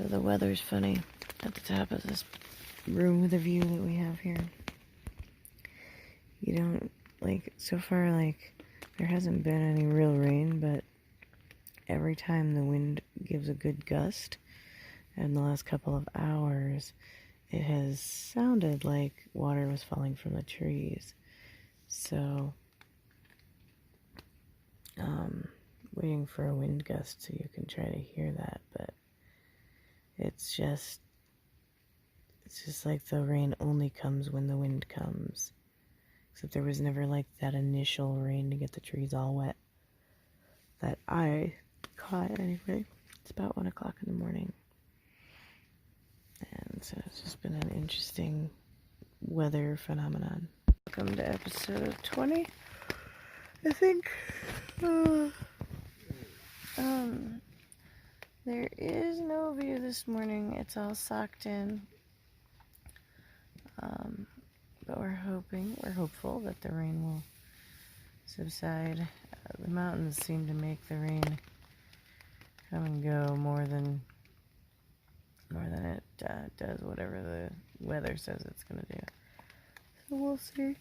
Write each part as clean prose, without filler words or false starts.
So the weather's funny at the top of this room with the view that we have here. You don't, like, so far, like, there hasn't been any real rain, but every time the wind gives a good gust, in the last couple of hours, it has sounded like water was falling from the trees. So, waiting for a wind gust so you can try to hear that, but it's just like the rain only comes when the wind comes. Except there was never like that initial rain to get the trees all wet that I caught anyway. It's about 1 o'clock in the morning. And so it's just been an interesting weather phenomenon. Welcome to episode 20, I think. There is no view this morning. It's all socked in. But we're hopeful that the rain will subside. The mountains seem to make the rain come and go more than it does whatever the weather says it's going to do. So we'll see.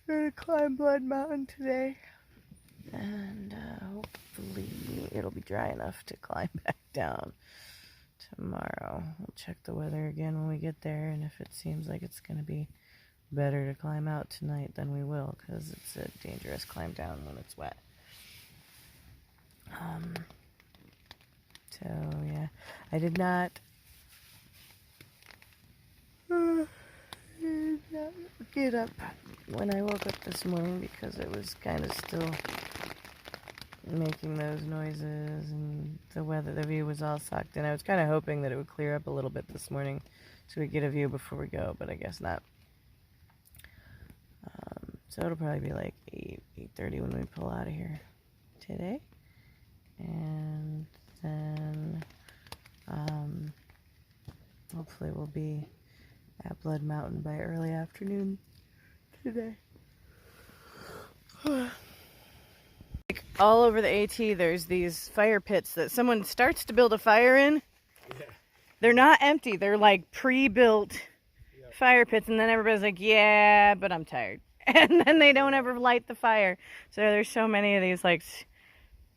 We're going to climb Blood Mountain today. And hopefully it'll be dry enough to climb back down tomorrow. We'll check the weather again when we get there, and if it seems like it's going to be better to climb out tonight, then we will, because it's a dangerous climb down when it's wet. So yeah, I did not get up when I woke up this morning because it was kind of still making those noises, and the view was all sucked in. I was kind of hoping that it would clear up a little bit this morning so we get a view before we go, but I guess not. So it'll probably be like 8:30 when we pull out of here today, and then hopefully we'll be at Blood Mountain by early afternoon today. Like all over the AT, there's these fire pits that someone starts to build a fire in. Yeah. They're not empty. They're like pre-built fire pits, and then everybody's like, yeah, but I'm tired. And then they don't ever light the fire. So there's so many of these like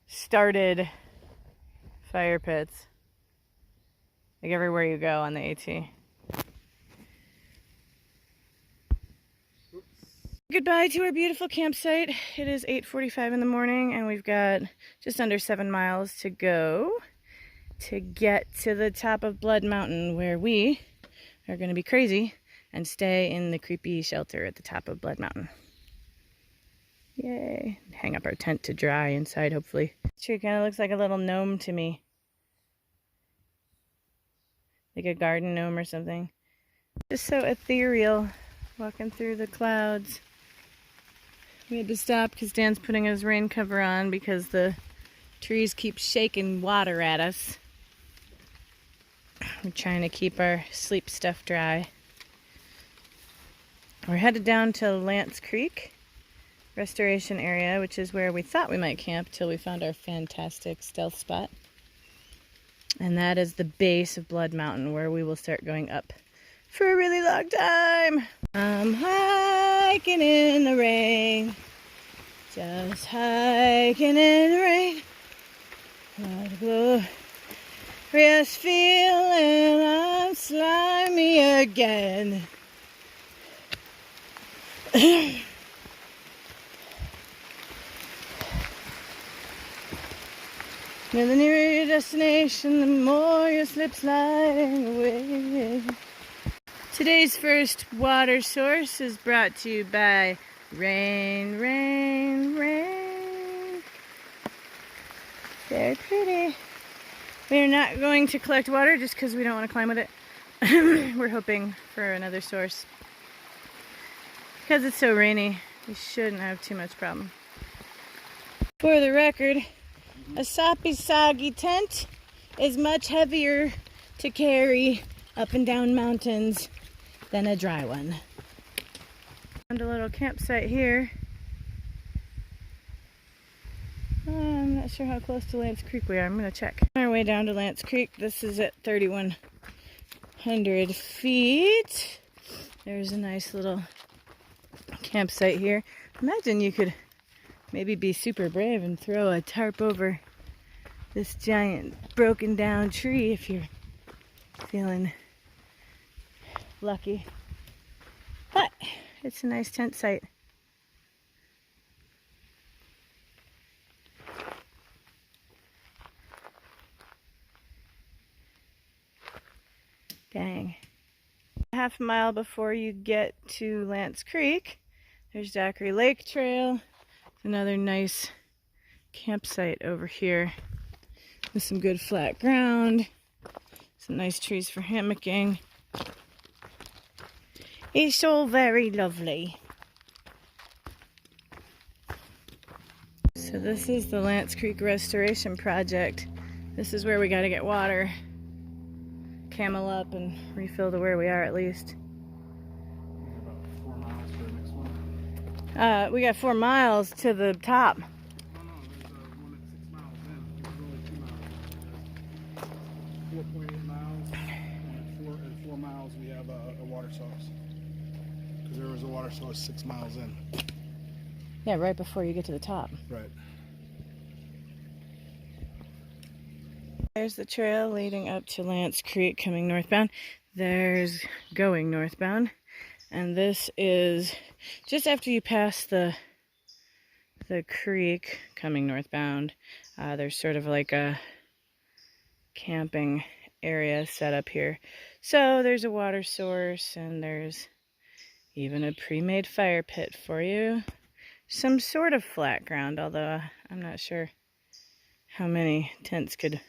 started fire pits. Like everywhere you go on the AT. Goodbye to our beautiful campsite. It is 8:45 in the morning, and we've got just under 7 miles to go to get to the top of Blood Mountain, where we are going to be crazy and stay in the creepy shelter at the top of Blood Mountain. Yay. Hang up our tent to dry inside, hopefully. This tree kind of looks like a little gnome to me. Like a garden gnome or something. Just so ethereal, walking through the clouds. We had to stop because Dan's putting his rain cover on because the trees keep shaking water at us. We're trying to keep our sleep stuff dry. We're headed down to Lance Creek Restoration Area, which is where we thought we might camp till we found our fantastic stealth spot. And that is the base of Blood Mountain, where we will start going up for a really long time. I'm hiking in the rain, just hiking in the rain. What a glorious feeling, I'm slimy again. The nearer your destination, the more you slip sliding away. Today's first water source is brought to you by rain, rain, rain. Very pretty. We're not going to collect water just because we don't want to climb with it. We're hoping for another source. Because it's so rainy, we shouldn't have too much problem. For the record, a soppy, soggy tent is much heavier to carry up and down mountains than a dry one. Found a little campsite here on Not sure how close to Lance Creek we are. I'm gonna check. On our way down to Lance Creek. This is at 3,100 feet. There's a nice little campsite here. Imagine you could maybe be super brave and throw a tarp over this giant broken down tree if you're feeling lucky. But it's a nice tent site. Dang. Half a mile before you get to Lance Creek, there's Zachary Lake Trail. Another nice campsite over here with some good flat ground. Some nice trees for hammocking. It's all very lovely. So this is the Lance Creek Restoration Project. This is where we got to get water. Camel up and refill to where we are at least. About 4 miles for the next one. We got 4 miles to the top. No, there's one at 6 miles in. There's only 2 miles. 4.8 miles. And at 4 miles we have a water source. Because there was a water source 6 miles in. Yeah, right before you get to the top. Right. There's the trail leading up to Lance Creek coming northbound. There's going northbound. And this is just after you pass the creek coming northbound. There's sort of like a camping area set up here. So there's a water source and there's even a pre-made fire pit for you. Some sort of flat ground, although I'm not sure how many tents could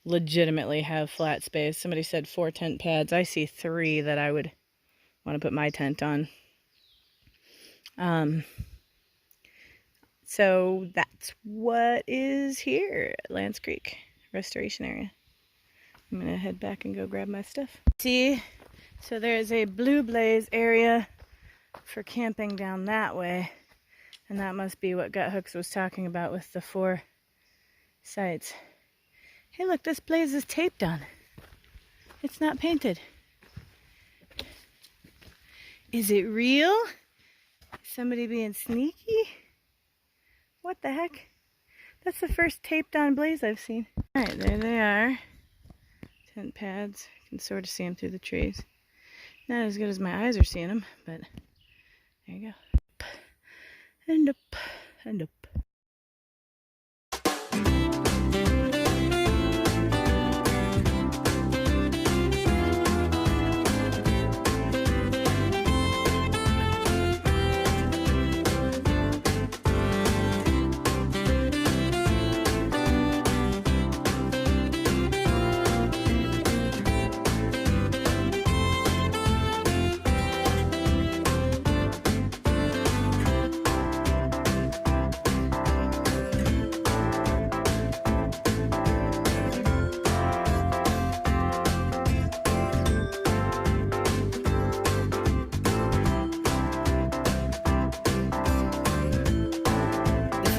legitimately have flat space. Somebody said 4 tent pads. I see 3 that I would want to put my tent on. So that's what is here at Lance Creek Restoration Area. I'm gonna head back and go grab my stuff. See, so there's a blue blaze area for camping down that way, and that must be what Gut Hooks was talking about with the 4 sites. Hey, look, this blaze is taped on. It's not painted. Is it real? Somebody being sneaky? What the heck? That's the first taped on blaze I've seen. All right, there they are. Tent pads. You can sort of see them through the trees. Not as good as my eyes are seeing them, but there you go. Up and up and up.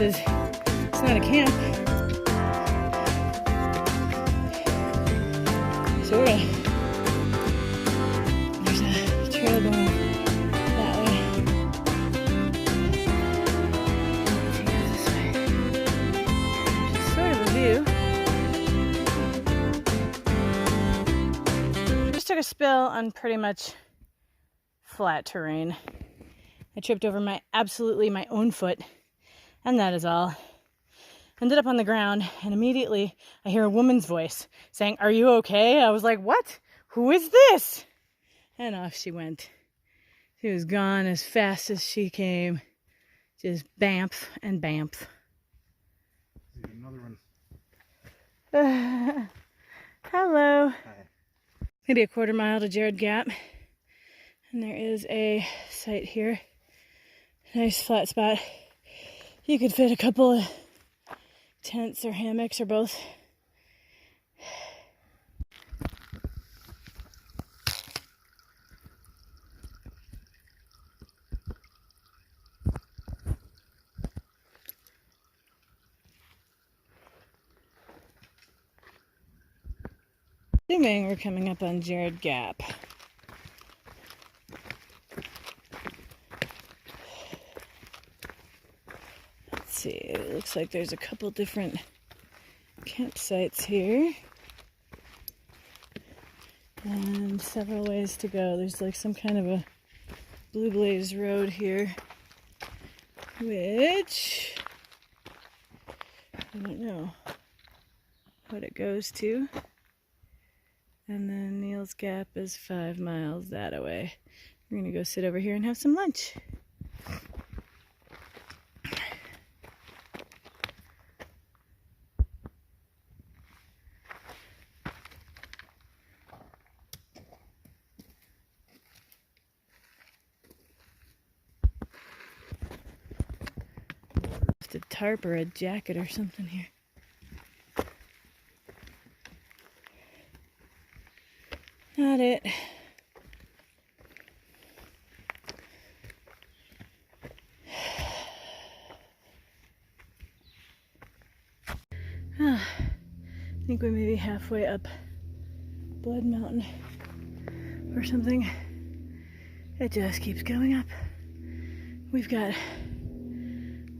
It's not a camp. Sort of. There's a trail going that way. This way. Just sort of a view. Just took a spill on pretty much flat terrain. I tripped over my own foot. And that is all. Ended up on the ground, and immediately I hear a woman's voice saying, "Are you okay?" I was like, "What? Who is this?" And off she went. She was gone as fast as she came. Just bamf and bamf. Another one. Hello. Hi. Maybe a 1/4 mile to Jared Gap. And there is a site here. Nice flat spot. You could fit a couple of tents or hammocks or both. assuming we're coming up on Jared Gap. Let's see, it looks like there's a couple different campsites here. And several ways to go. There's like some kind of a Blue Blaze road here, which I don't know what it goes to. And then Neil's Gap is 5 miles that away. We're gonna go sit over here and have some lunch. Just a tarp or a jacket or something here. Not it. I think we may be halfway up Blood Mountain or something. It just keeps going up. We've got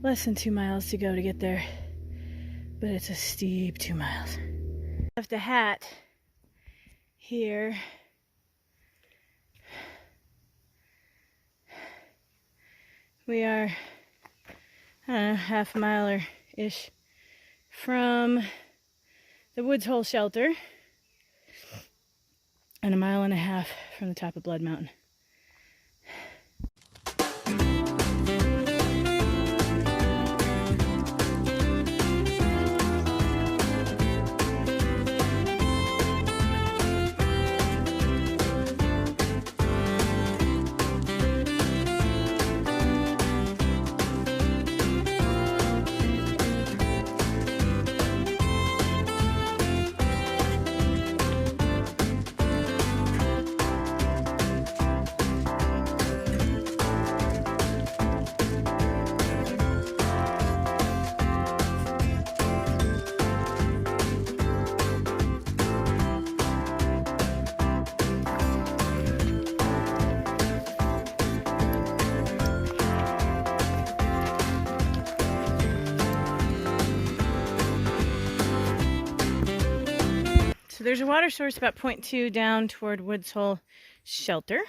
less than 2 miles to go to get there, but it's a steep 2 miles. Left a hat here. We are, I don't know, half a mile or ish from the Woods Hole shelter and a mile and a half from the top of Blood Mountain. There's a water source about 0.2 down toward Woods Hole shelter.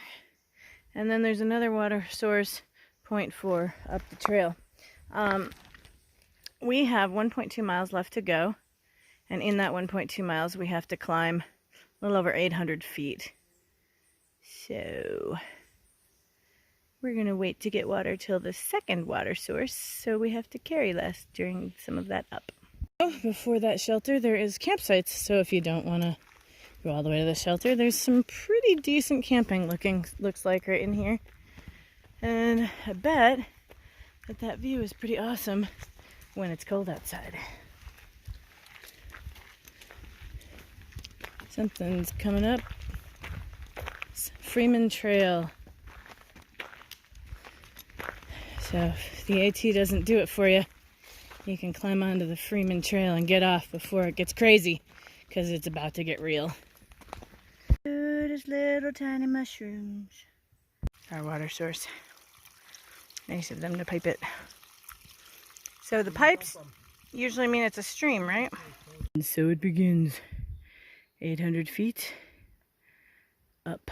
And then there's another water source 0.4 up the trail. We have 1.2 miles left to go. And in that 1.2 miles, we have to climb a little over 800 feet. So we're going to wait to get water till the second water source. So we have to carry less during some of that up. Before that shelter, there is campsites, so if you don't want to go all the way to the shelter, there's some pretty decent camping looks like right in here. And I bet that view is pretty awesome when it's cold outside. Something's coming up. It's Freeman Trail. So if the AT doesn't do it for you, you can climb onto the Freeman Trail and get off before it gets crazy, because it's about to get real. Good as little tiny mushrooms. Our water source. Nice of them to pipe it. So the pipes usually mean it's a stream, right? And so it begins. 800 feet up.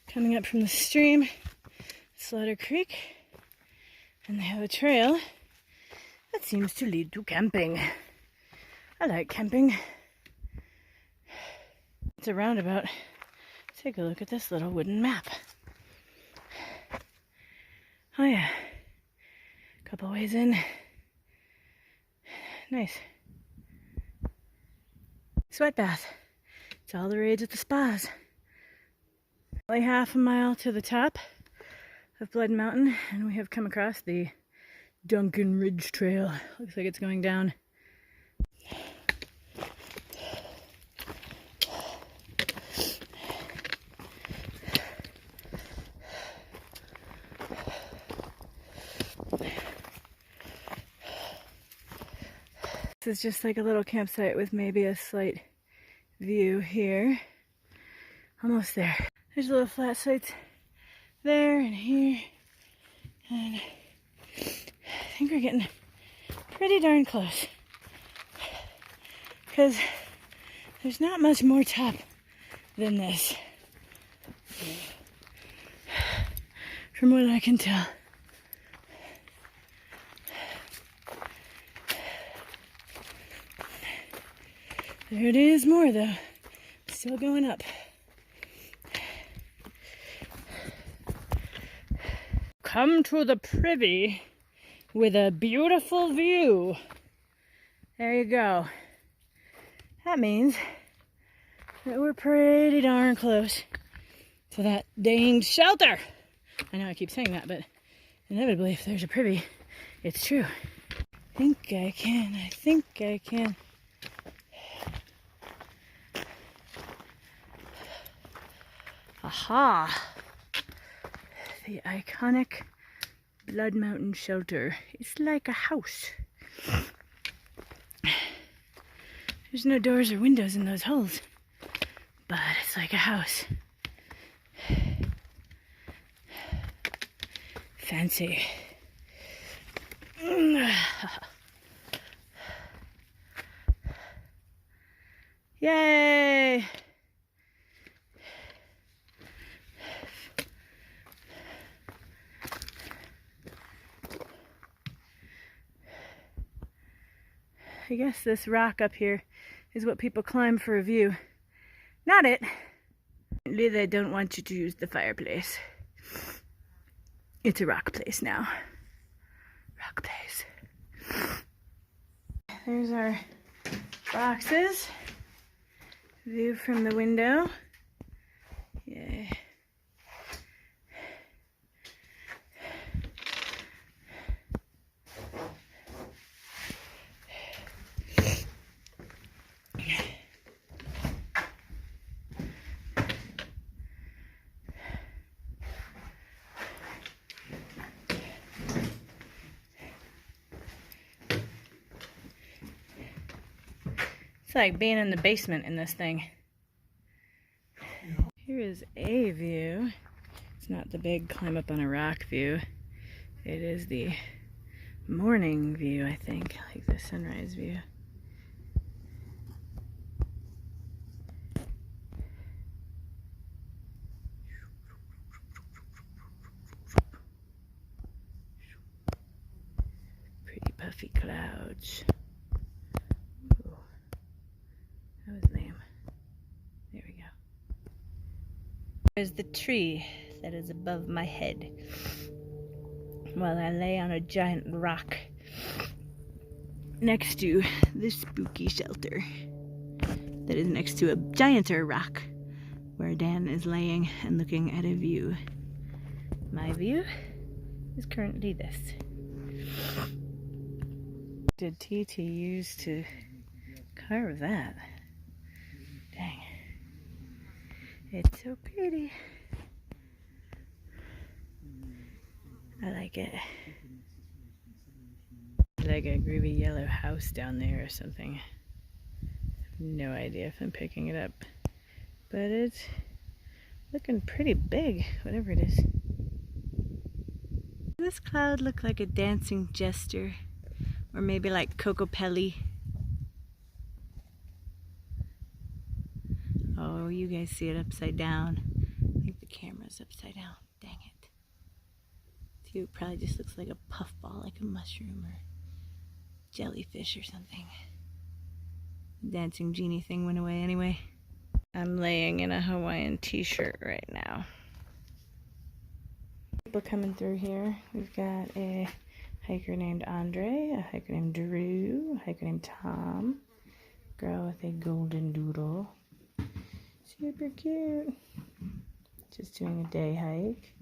Coming up from the stream, Slaughter Creek. And they have a trail that seems to lead to camping. I like camping. It's a roundabout. Take a look at this little wooden map. Oh yeah. Couple ways in. Nice. Sweat bath. It's all the rage at the spas. Only half a mile to the top of Blood Mountain, and we have come across the Duncan Ridge Trail. Looks like it's going down. This is just like a little campsite with maybe a slight view here. Almost there. There's little flat sites there and here. And I think we're getting pretty darn close. Because there's not much more top than this. From what I can tell. There it is more though. Still going up. Come to the privy with a beautiful view. There you go. That means that we're pretty darn close to that dang shelter. I know I keep saying that, but inevitably if there's a privy, it's true. I think I can. Aha! The iconic Blood Mountain shelter. It's like a house. There's no doors or windows in those holes, but it's like a house. Fancy. Yay! I guess this rock up here is what people climb for a view. Not it. They don't want you to use the fireplace. It's a rock place now. Rock place. There's our boxes. View from the window. Yay. It's like being in the basement in this thing. Here is a view. It's not the big climb up on a rock view. It is the morning view, I think, like the sunrise view. Pretty puffy clouds. Ooh, that was lame. There we go. There's the tree that is above my head while I lay on a giant rock next to the spooky shelter that is next to a gianter rock where Dan is laying and looking at a view. My view is currently this. Did TT use to carve that? Dang. It's so pretty. I like it. Like a groovy yellow house down there or something. No idea if I'm picking it up. But it's looking pretty big, whatever it is. Does this cloud look like a dancing jester? Or maybe like Cocopelli? Oh, you guys see it upside down. I think the camera's upside down. Dang it. It probably just looks like a puffball, like a mushroom or jellyfish or something. The dancing genie thing went away anyway. I'm laying in a Hawaiian t-shirt right now. People coming through here. We've got a hiker named Andre, a hiker named Drew, a hiker named Tom, a girl with a golden doodle. Super cute. Just doing a day hike.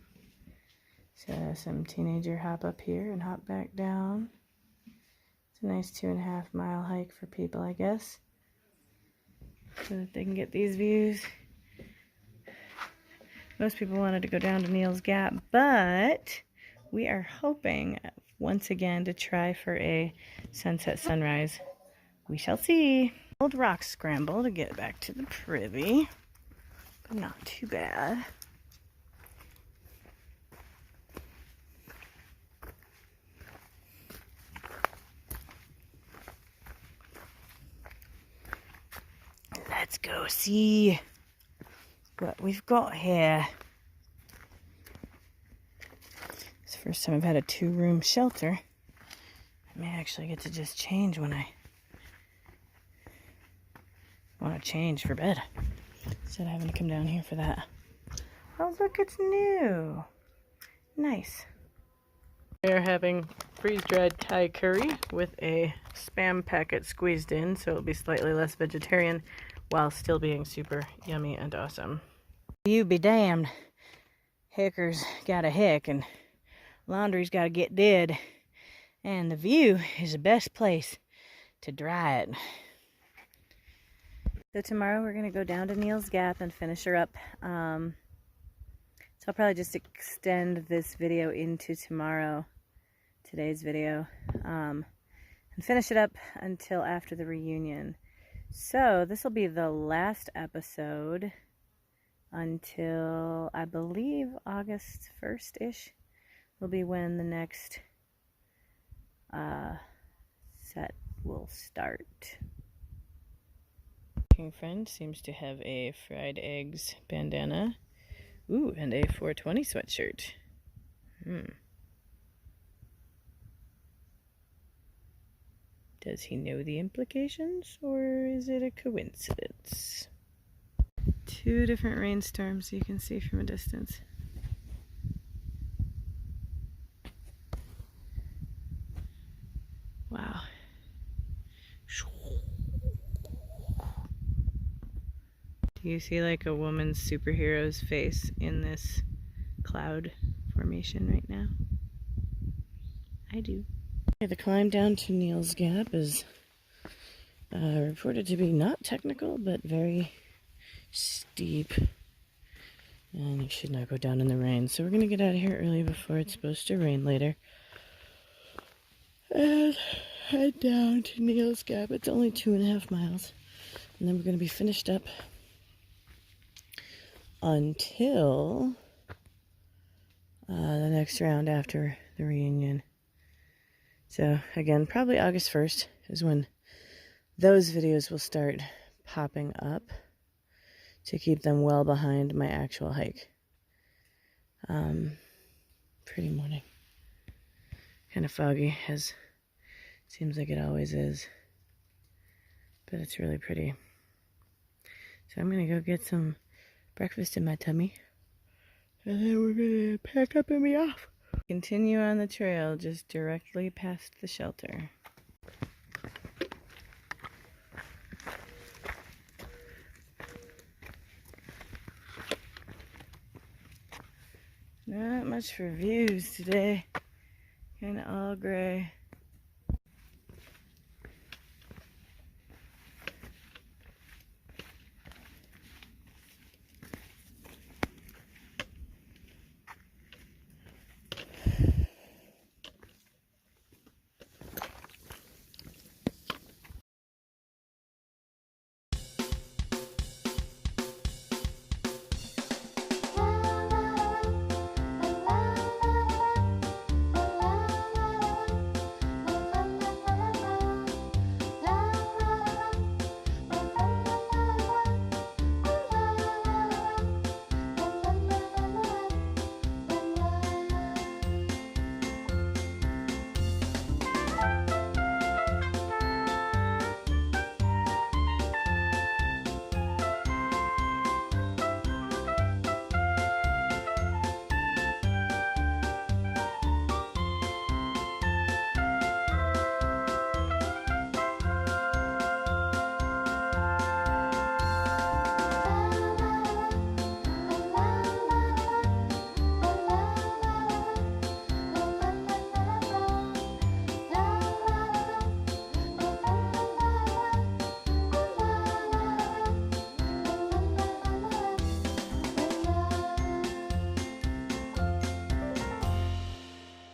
So some teenager hop up here and hop back down. It's a nice 2.5 mile hike for people, I guess, so that they can get these views. Most people wanted to go down to Neal's Gap, but we are hoping once again to try for a sunset sunrise We shall see. Old rock scramble to get back to the privy, but not too bad. Let's go see what we've got here. It's the first time I've had a 2-room shelter. I may actually get to just change when I want to change for bed, instead of having to come down here for that. Oh, look, it's new. Nice. We are having freeze-dried Thai curry with a Spam packet squeezed in, so it'll be slightly less vegetarian while still being super yummy and awesome. You be damned. Hicker's got a hick and laundry's got to get did. And the view is the best place to dry it. So tomorrow we're going to go down to Neil's Gap and finish her up. So I'll probably just extend this video into today's video, and finish it up until after the reunion. So this will be the last episode until, I believe, August 1st-ish will be when the next set will start. King friend seems to have a fried eggs bandana. Ooh, and a 420 sweatshirt. Does he know the implications, or is it a coincidence? 2 different rainstorms you can see from a distance. Wow. Do you see like a woman's superhero's face in this cloud formation right now? I do. The climb down to Neil's Gap is reported to be not technical, but very steep. And you should not go down in the rain. So we're going to get out of here early before it's supposed to rain later. And head down to Neil's Gap. It's only 2.5 miles. And then we're going to be finished up until the next round after the reunion. So again, probably August 1st is when those videos will start popping up to keep them well behind my actual hike. Pretty morning. Kind of foggy, as seems like it always is. But it's really pretty. So I'm going to go get some breakfast in my tummy. And then we're going to pack up and be off. Continue on the trail just directly past the shelter. Not much for views today. Kind of all gray.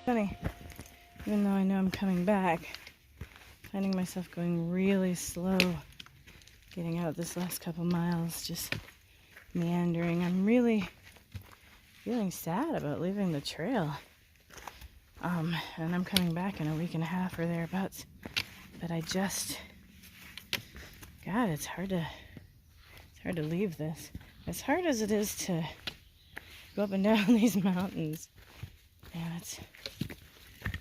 Funny, even though I know I'm coming back, finding myself going really slow, getting out this last couple miles, just meandering. I'm really feeling sad about leaving the trail. And I'm coming back in a week and a half or thereabouts. But I just, God, it's hard to leave this. As hard as it is to go up and down these mountains, and it's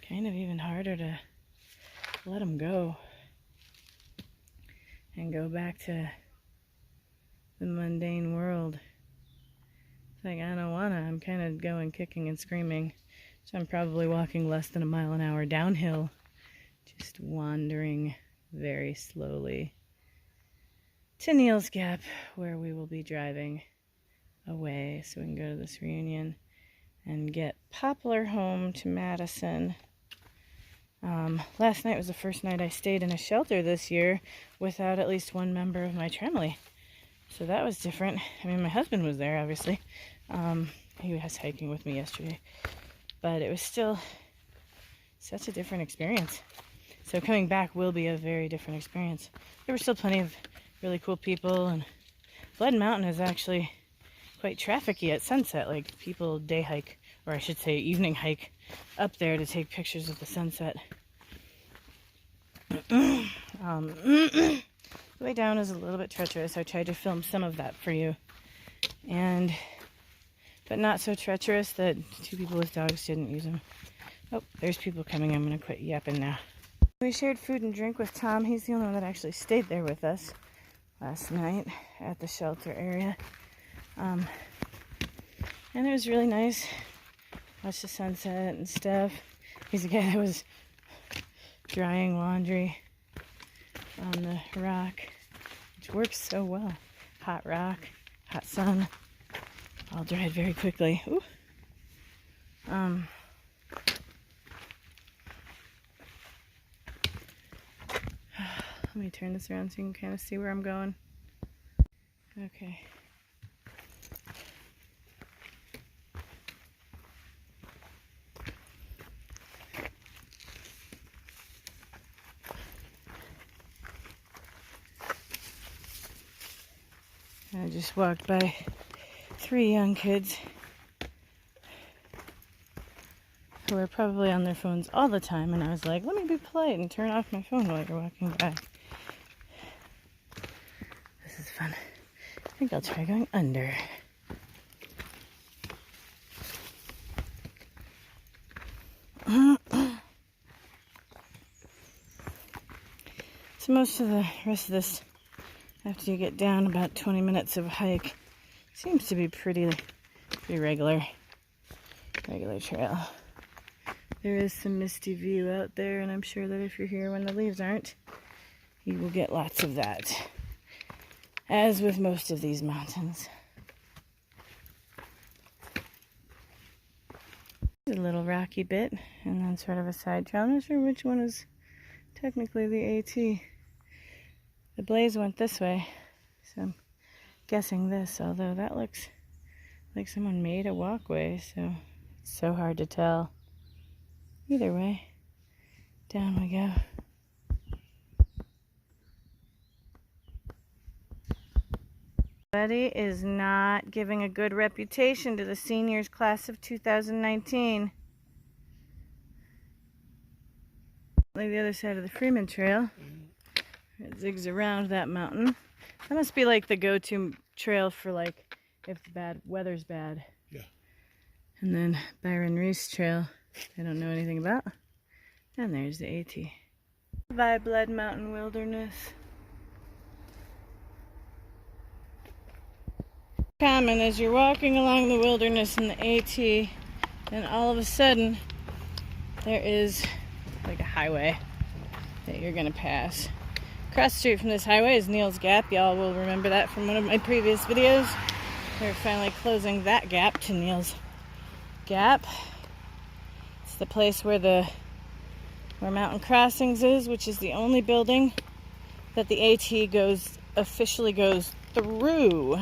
kind of even harder to let them go and go back to the mundane world. It's like, I don't wanna. I'm kind of going kicking and screaming. So I'm probably walking less than a mile an hour downhill, just wandering very slowly to Neil's Gap, where we will be driving away so we can go to this reunion and get Poplar home to Madison. Last night was the first night I stayed in a shelter this year without at least one member of my family. So that was different. I mean, my husband was there, obviously. He was hiking with me yesterday. But it was still such a different experience. So coming back will be a very different experience. There were still plenty of really cool people, and Blood Mountain is actually quite trafficky at sunset. Like, people day hike, or I should say evening hike, up there to take pictures of the sunset. The way down is a little bit treacherous. I tried to film some of that for you, but not so treacherous that two people with dogs didn't use them. Oh, there's people coming. I'm going to quit yapping now. We shared food and drink with Tom. He's the only one that actually stayed there with us last night at the shelter area. And it was really nice. Watch the sunset and stuff. He's the guy that was drying laundry on the rock, which works so well. Hot rock, hot sun, all dried very quickly. Ooh. Let me turn this around so you can kind of see where I'm going. Okay. I just walked by 3 young kids who are probably on their phones all the time, and I was like, let me be polite and turn off my phone while you're walking by. This is fun. I think I'll try going under. So most of the rest of this, after you get down about 20 minutes of a hike, seems to be pretty regular trail. There is some misty view out there, and I'm sure that if you're here when the leaves aren't, you will get lots of that, as with most of these mountains. A little rocky bit, and then sort of a side trail. I'm not sure which one is technically the AT. The blaze went this way, so I'm guessing this, although that looks like someone made a walkway, so it's so hard to tell. Either way, down we go. Betty is not giving a good reputation to the seniors class of 2019. Like the other side of the Freeman Trail. It zigs around that mountain. That must be like the go-to trail for like if the bad weather's bad. Yeah. And then Byron Reese Trail, I don't know anything about. And there's the AT. By Blood Mountain Wilderness. Common as you're walking along the wilderness in the AT, then all of a sudden there is like a highway that you're gonna pass. Across the street from this highway is Neil's Gap. Y'all will remember that from one of my previous videos. They're finally closing that gap to Neil's Gap. It's the place where Mountain Crossings is, which is the only building that the AT officially goes through.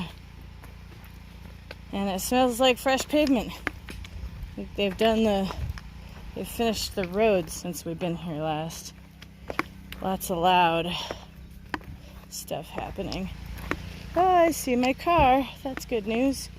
And it smells like fresh pavement. They've finished the road since we've been here last. Lots of loud stuff happening. Oh, I see my car. That's good news.